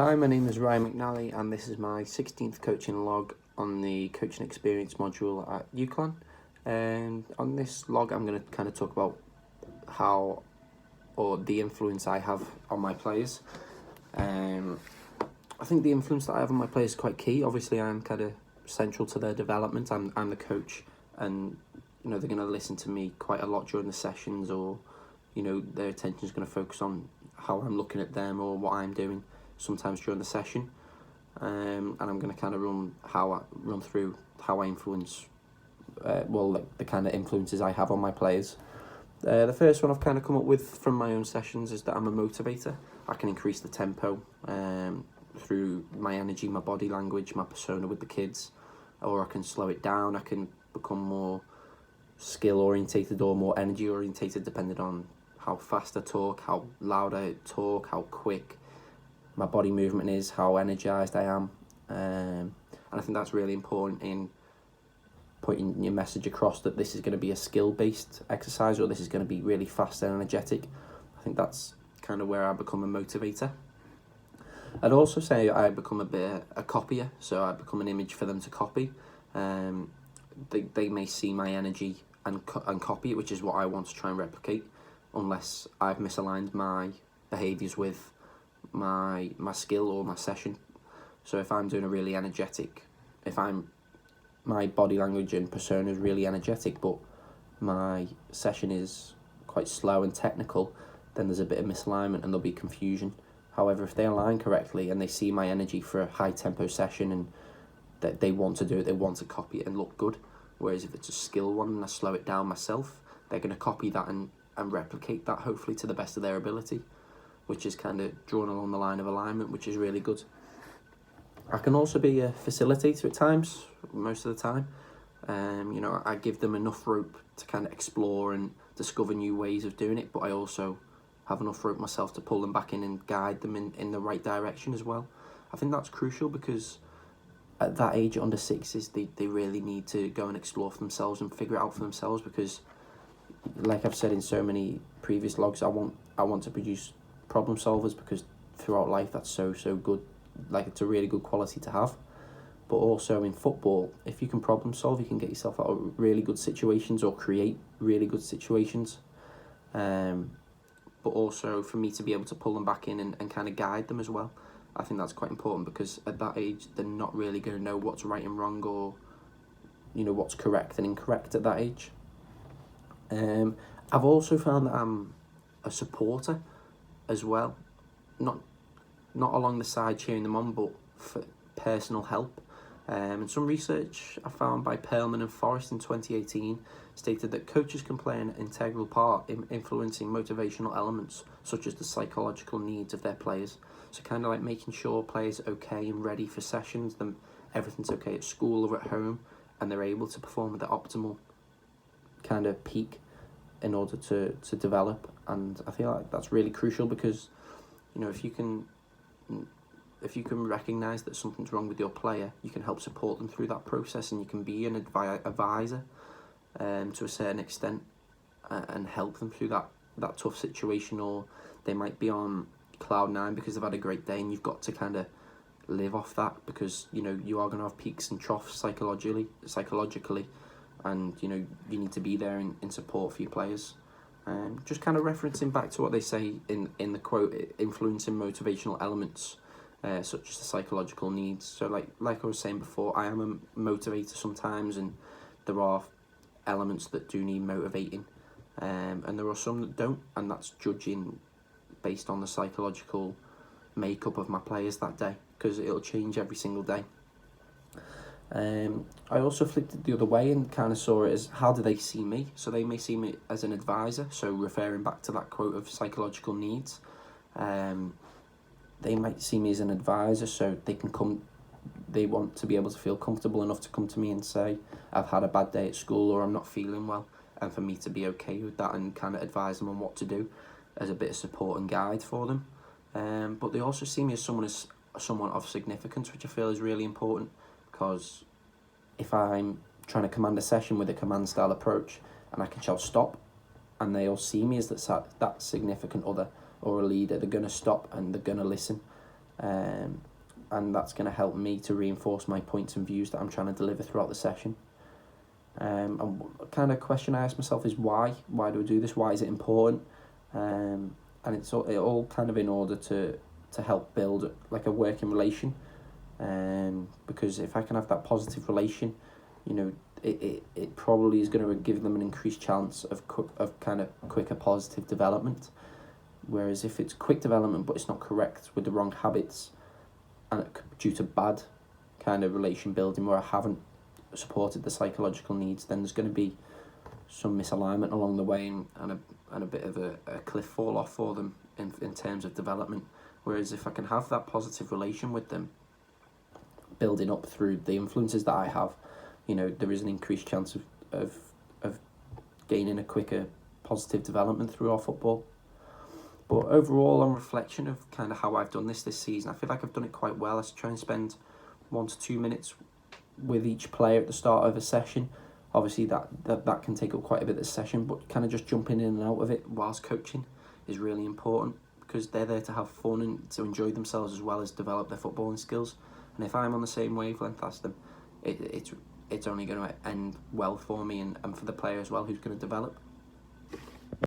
Hi, my name is Ryan McNally and this is my 16th coaching log on the coaching experience module at UCLan. And on this log I'm going to kind of talk about how or the influence I have on my players. I think the influence that I have on my players is quite key. Obviously I'm kind of central to their development. I'm the coach, and they're going to listen to me quite a lot during the sessions, or their attention is going to focus on how I'm looking at them or what I'm doing sometimes during the session, and I'm going to kind of run through how I influence the kind of influences I have on my players. The first one I've kind of come up with from my own sessions is that I'm a motivator. I can increase the tempo through my energy, my body language, my persona with the kids, or I can slow it down. I can become more skill orientated or more energy orientated, depending on how fast I talk, how loud I talk, how quick my body movement is, how energized I am. And I think that's really important in putting your message across, that this is going to be a skill-based exercise, or this is going to be really fast and energetic. I think that's kind of where I become a motivator. I'd also say I become a copier, so I become an image for them to copy. They may see my energy and copy it, which is what I want to try and replicate, unless I've misaligned my behaviours with my skill or my session. So if I'm doing a really energetic, my body language and persona is really energetic, but my session is quite slow and technical, then there's a bit of misalignment and there'll be confusion. However, if they align correctly and they see my energy for a high tempo session and that they want to do it, they want to copy it and look good. Whereas if it's a skill one and I slow it down myself, they're going to copy that and replicate that, hopefully to the best of their ability, which is kind of drawn along the line of alignment, which is really good. I can also be a facilitator at times, most of the time. I give them enough rope to kind of explore and discover new ways of doing it, but I also have enough rope myself to pull them back in and guide them in the right direction as well. I think that's crucial, because at that age, under sixes, they really need to go and explore for themselves and figure it out for themselves, because like I've said in so many previous logs, I want to produce problem solvers, because throughout life that's so good. Like, it's a really good quality to have. But also in football, if you can problem solve, you can get yourself out of really good situations or create really good situations. But also for me to be able to pull them back in and kind of guide them as well. I think that's quite important, because at that age they're not really going to know what's right and wrong, or what's correct and incorrect at that age. I've also found that I'm a supporter as well, not along the side cheering them on, but for personal help. And some research I found by Perlman and Forrest in 2018 stated that coaches can play an integral part in influencing motivational elements such as the psychological needs of their players. So kind of like making sure players are okay and ready for sessions, them everything's okay at school or at home, and they're able to perform at the optimal kind of peak in order to develop. And I feel like that's really crucial, because if you can recognise that something's wrong with your player, you can help support them through that process, and you can be an advisor to a certain extent, and help them through that tough situation. Or they might be on cloud nine because they've had a great day, and you've got to kind of live off that, because you are going to have peaks and troughs psychologically, and you need to be there in support for your players. Just kind of referencing back to what they say in the quote, influencing motivational elements such as the psychological needs. So like I was saying before, I am a motivator sometimes, and there are elements that do need motivating, and there are some that don't, and that's judging based on the psychological makeup of my players that day, because it'll change every single day. I also flipped it the other way and kind of saw it as, how do they see me? So they may see me as an advisor, so referring back to that quote of psychological needs. They might see me as an advisor, so they want to be able to feel comfortable enough to come to me and say, I've had a bad day at school, or I'm not feeling well, and for me to be okay with that and kind of advise them on what to do as a bit of support and guide for them. But they also see me as someone of significance, which I feel is really important, because if I'm trying to command a session with a command style approach and I can shout stop, and they all see me as that significant other or a leader, they're going to stop and they're going to listen. and that's going to help me to reinforce my points and views that I'm trying to deliver throughout the session. And kind of question I ask myself is why? Why do I do this? Why is it important? And it all kind of in order to help build like a working relation. Because if I can have that positive relation, you know, it probably is going to give them an increased chance of kind of quicker positive development. Whereas if it's quick development but it's not correct with the wrong habits, and due to bad kind of relation building where I haven't supported the psychological needs, then there's going to be some misalignment along the way and a bit of a cliff fall off for them in terms of development. Whereas if I can have that positive relation with them, building up through the influences that I have, you know, there is an increased chance of gaining a quicker positive development through our football. But overall, on reflection of kind of how I've done this season, I feel like I've done it quite well. I try and spend 1 to 2 minutes with each player at the start of a session. Obviously, that can take up quite a bit of the session, but kind of just jumping in and out of it whilst coaching is really important, because they're there to have fun and to enjoy themselves as well as develop their footballing skills. And if I'm on the same wavelength as them, it's only going to end well for me and for the player as well who's going to develop.